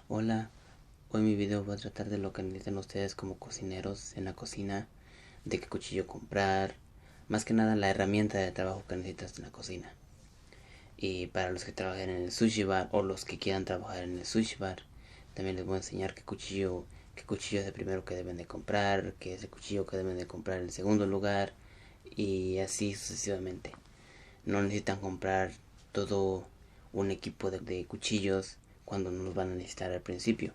Hola, hoy mi video va a tratar de lo que necesitan ustedes como cocineros en la cocina, de qué cuchillo comprar, más que nada la herramienta de trabajo que necesitas en la cocina. Y para los que trabajan en el sushi bar o los que quieran trabajar en el sushi bar, también les voy a enseñar qué cuchillo es el primero que deben de comprar, qué es el cuchillo que deben de comprar en el segundo lugar y así sucesivamente. No necesitan comprar todo un equipo de cuchillos cuando no los van a necesitar al principio.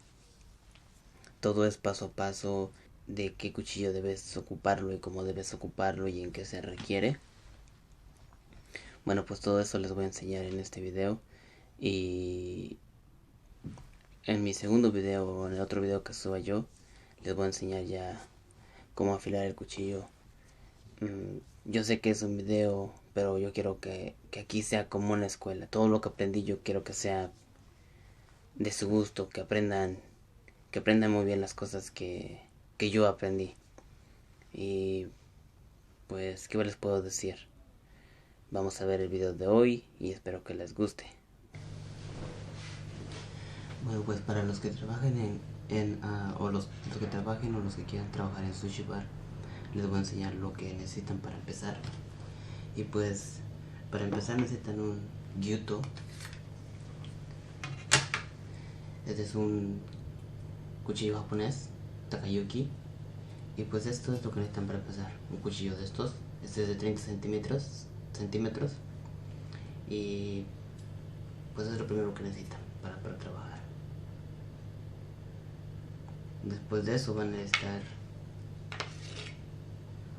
Todo es paso a paso de qué cuchillo debes ocuparlo y cómo debes ocuparlo y en qué se requiere. Bueno, pues todo eso les voy a enseñar en este video. Y en mi segundo video o en el otro video que suba yo, les voy a enseñar ya cómo afilar el cuchillo. Yo sé que es un video, pero yo quiero que aquí sea como una escuela. Todo lo que aprendí yo quiero que sea de su gusto, que aprendan muy bien las cosas que yo aprendí. Y pues, ¿qué les puedo decir? Vamos a ver el video de hoy y espero que les guste. Bueno, pues para los que trabajen o los que trabajen o los que quieran trabajar en sushi bar, les voy a enseñar lo que necesitan para empezar. Y pues, para empezar necesitan un gyuto. Este es un cuchillo japonés, Takayuki. Y pues esto es lo que necesitan para empezar. Un cuchillo de estos. Este es de 30 centímetros. Y pues es lo primero que necesitan para trabajar. Después de eso van a necesitar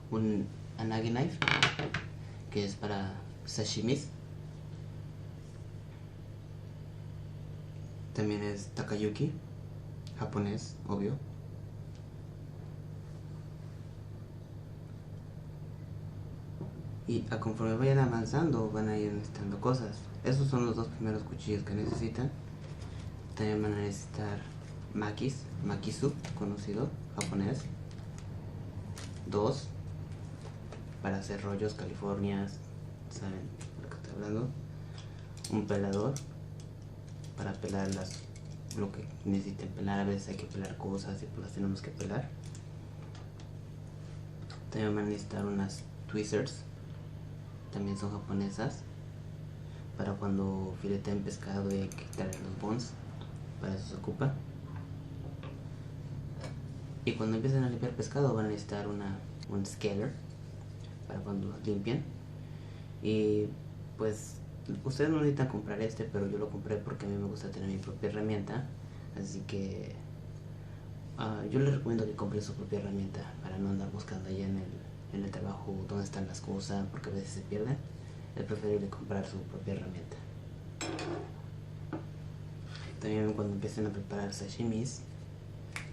un anage knife, que es para sashimis. También es Takayuki, japonés, obvio. Y conforme vayan avanzando van a ir necesitando cosas. Esos son los dos primeros cuchillos que necesitan. También van a necesitar makisu, conocido, japonés. 2 para hacer rollos, californias, ¿saben de lo que estoy hablando? Un pelador para pelar lo que necesiten pelar. A veces hay que pelar cosas y pues las tenemos que pelar. También van a necesitar unas tweezers, también son japonesas, para cuando fileteen pescado y hay que quitarle los bones, para eso se ocupa. Y cuando empiecen a limpiar pescado van a necesitar un scaler para cuando los limpien. Y pues ustedes no necesitan comprar este, pero yo lo compré porque a mí me gusta tener mi propia herramienta. Así que yo les recomiendo que compren su propia herramienta para no andar buscando allá en el trabajo dónde están las cosas, porque a veces se pierden. Es preferible comprar su propia herramienta. También cuando empiecen a preparar sashimis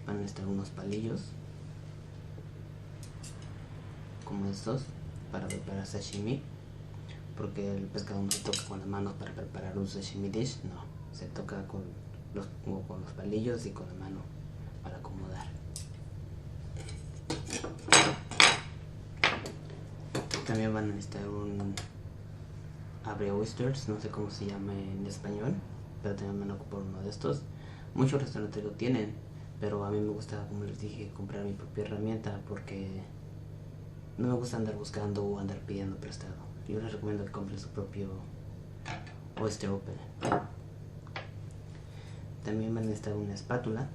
van a necesitar unos palillos como estos para preparar sashimi, porque el pescado no se toca con las manos para preparar un sashimi dish, no, se toca con los palillos y con la mano para acomodar. También van a necesitar un abre oysters, no sé cómo se llama en español, pero también van a ocupar uno de estos. Muchos restaurantes lo tienen, pero a mí me gusta, como les dije, comprar mi propia herramienta porque no me gusta andar buscando o andar pidiendo prestado. Yo les recomiendo que compren su propio oyster opener. También van a necesitar una espátula.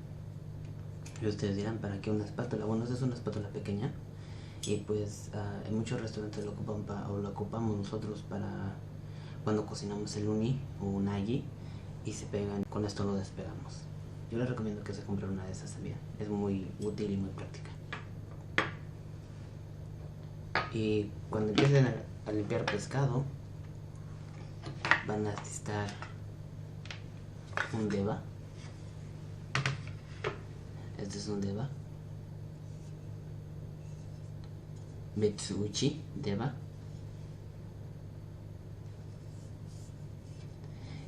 Y ustedes dirán, ¿para qué una espátula? Bueno, esta es una espátula pequeña. Y pues en muchos restaurantes lo ocupan o lo ocupamos nosotros para cuando cocinamos el uni o unagi y se pegan. Con esto lo despegamos. Yo les recomiendo que se compren una de esas también. Es muy útil y muy práctica. Y cuando empiecen a limpiar pescado, van a necesitar un deba. Este es un deba. Metsuuchi deba.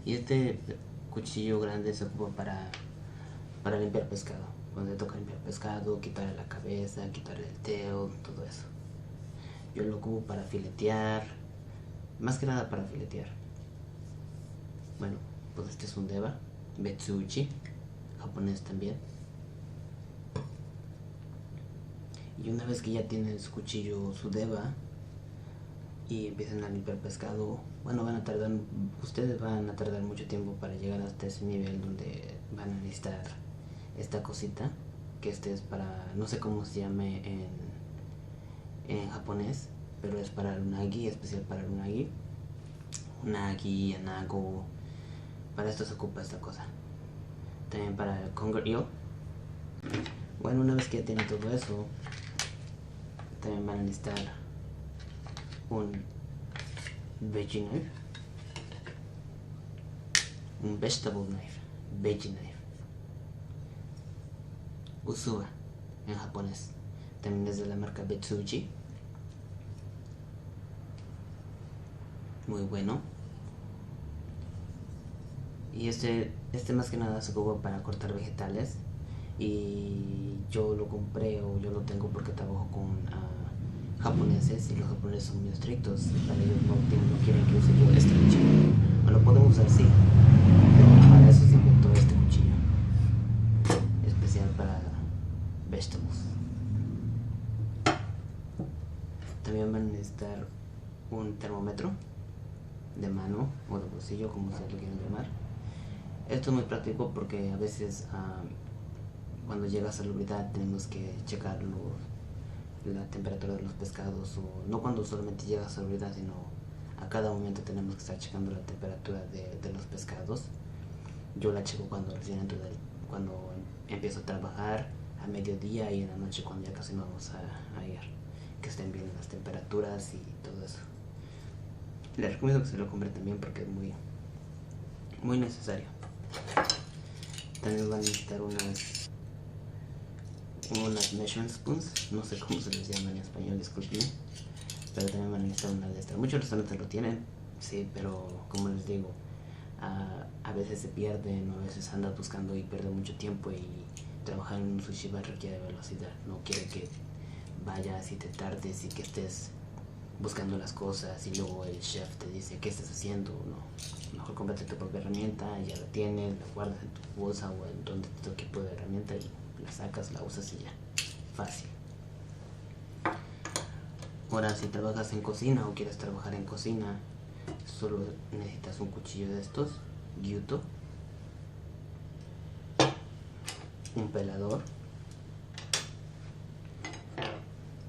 Y este cuchillo grande se ocupa para limpiar pescado. Cuando te toca limpiar pescado, quitarle la cabeza, quitarle el tail, todo eso. Yo lo ocupo para filetear, más que nada para filetear. Bueno, pues este es un deba, Metsuuchi. japonés también. Y una vez que ya tienen su cuchillo, su deba, y empiezan a limpiar pescado, bueno, ustedes van a tardar mucho tiempo para llegar hasta ese nivel donde van a necesitar esta cosita, que este es para, no sé cómo se llame en japonés, pero es para el unagi, especial para el unagi. Unagi, anago, para esto se ocupa esta cosa. También para el conger eel. Bueno, una vez que ya tienen todo eso, también van a necesitar un veggie knife, un vegetable knife, veggie knife, usuba en japonés, también es de la marca Betsuji, muy bueno. Y este más que nada se ocupa para cortar vegetales, y yo lo compré o yo lo tengo porque trabajo con japoneses, y los japoneses son muy estrictos. Para ellos no quieren que use yo este cuchillo. O lo podemos usar, sí, pero para eso se inventó este cuchillo especial para vegetables. También van a necesitar un termómetro de mano o de bolsillo, como ustedes lo quieran llamar. Esto es muy práctico porque a veces cuando llega salubridad tenemos que checar la temperatura de los pescados, o no cuando solamente llega salubridad, sino a cada momento tenemos que estar checando la temperatura de los pescados. Yo la checo cuando recién entro cuando empiezo a trabajar a mediodía, y en la noche cuando ya casi no vamos a ir, que estén bien las temperaturas y todo eso. Les recomiendo que se lo compren también porque es muy, muy necesario. También van a necesitar unas measuring spoons, no sé cómo se les llama en español, disculpen, pero también van a necesitar una de estas. Muchos restaurantes lo tienen, sí, pero como les digo, a veces se pierden, o a veces andas buscando y pierdes mucho tiempo, y trabajar en un sushi bar requiere velocidad. No quiere que vayas y te tardes y que estés buscando las cosas y luego el chef te dice ¿qué estás haciendo? No, mejor cómprate tu propia herramienta, ya la tienes, la guardas en tu bolsa o en donde te toque tipo de herramienta, y la sacas, la usas y ya, fácil. Ahora, si trabajas en cocina o quieres trabajar en cocina, solo necesitas un cuchillo de estos, gyuto, un pelador,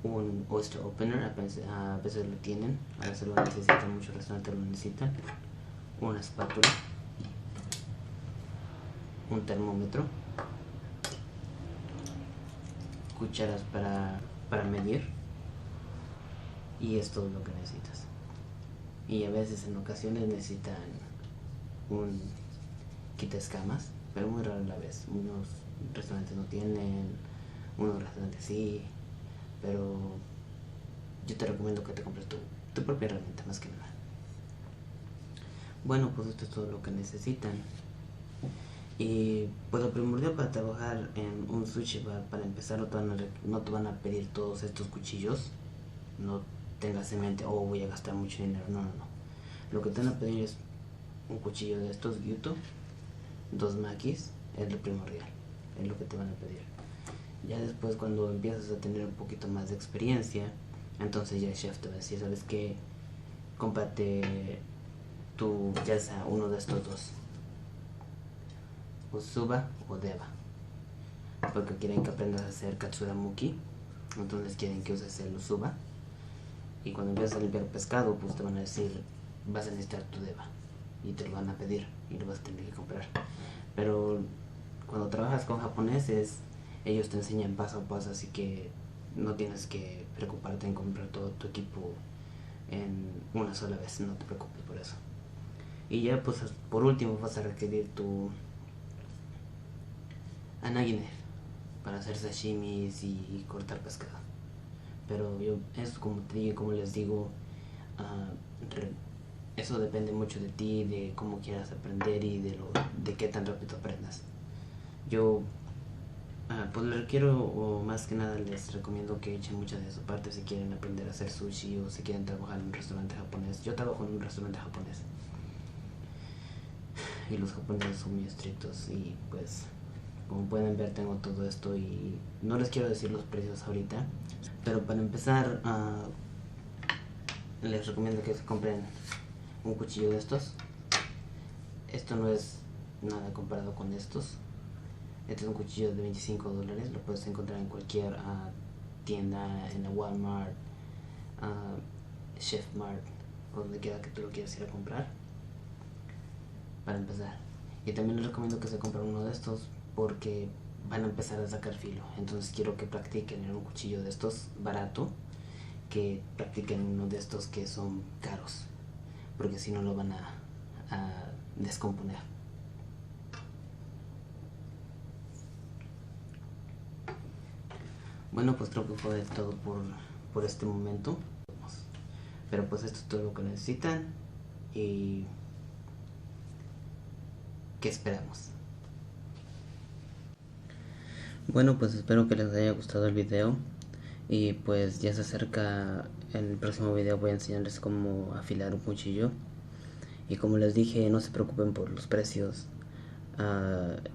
un oyster opener, a veces lo tienen, a veces lo necesitan, muchos restaurantes lo necesitan, una espátula, un termómetro, cucharas para medir, y es todo lo que necesitas. Y a veces, en ocasiones, necesitan un quita escamas, pero muy raro a la vez. Unos restaurantes no tienen, unos restaurantes sí, pero yo te recomiendo que te compres tu propia herramienta, más que nada. Bueno, pues esto es todo lo que necesitan. Y pues lo primordial para trabajar en un sushi bar, para empezar, no te van a pedir todos estos cuchillos. No tengas en mente, oh, voy a gastar mucho dinero. No. Lo que te van a pedir es un cuchillo de estos gyuto, 2 makis, es lo primordial, es lo que te van a pedir. Ya después, cuando empiezas a tener un poquito más de experiencia, entonces ya el chef te va a decir, ¿sabes qué? Cómprate ya sea uno de estos dos, usuba o deba, porque quieren que aprendas a hacer katsuramuki, entonces quieren que uses el usuba. Y cuando empiezas a limpiar pescado, pues te van a decir, vas a necesitar tu deba, y te lo van a pedir y lo vas a tener que comprar. Pero cuando trabajas con japoneses, ellos te enseñan paso a paso, así que no tienes que preocuparte en comprar todo tu equipo en una sola vez, no te preocupes por eso. Y ya pues por último vas a requerir tu anagine para hacer sashimis y cortar pescado. Pero eso, como les digo, eso depende mucho de ti, de cómo quieras aprender y de qué tan rápido aprendas. Yo pues o más que nada les recomiendo que echen muchas de su parte si quieren aprender a hacer sushi o si quieren trabajar en un restaurante japonés. Yo trabajo en un restaurante japonés y los japoneses son muy estrictos, y pues Como pueden ver, tengo todo esto y no les quiero decir los precios ahorita, pero para empezar les recomiendo que se compren un cuchillo de estos. Esto no es nada comparado con estos. Este es un cuchillo de $25, lo puedes encontrar en cualquier tienda, en la Walmart, Chef Mart, o donde quiera que tú lo quieras ir a comprar, para empezar. Y también les recomiendo que se compren uno de estos porque van a empezar a sacar filo. Entonces quiero que practiquen en un cuchillo de estos barato, que practiquen uno de estos que son caros, porque si no lo van a descomponer. Bueno, pues creo que fue todo por este momento. Pero pues esto es todo lo que necesitan. Y ¿qué esperamos? Bueno, pues espero que les haya gustado el video. Y pues ya se acerca, en el próximo video voy a enseñarles cómo afilar un cuchillo. Y como les dije, no se preocupen por los precios.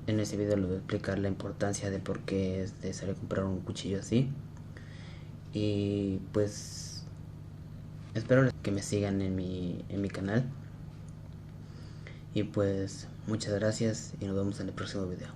En ese video les voy a explicar la importancia de por qué es necesario comprar un cuchillo así. Y pues espero que me sigan en mi canal. Y pues muchas gracias y nos vemos en el próximo video.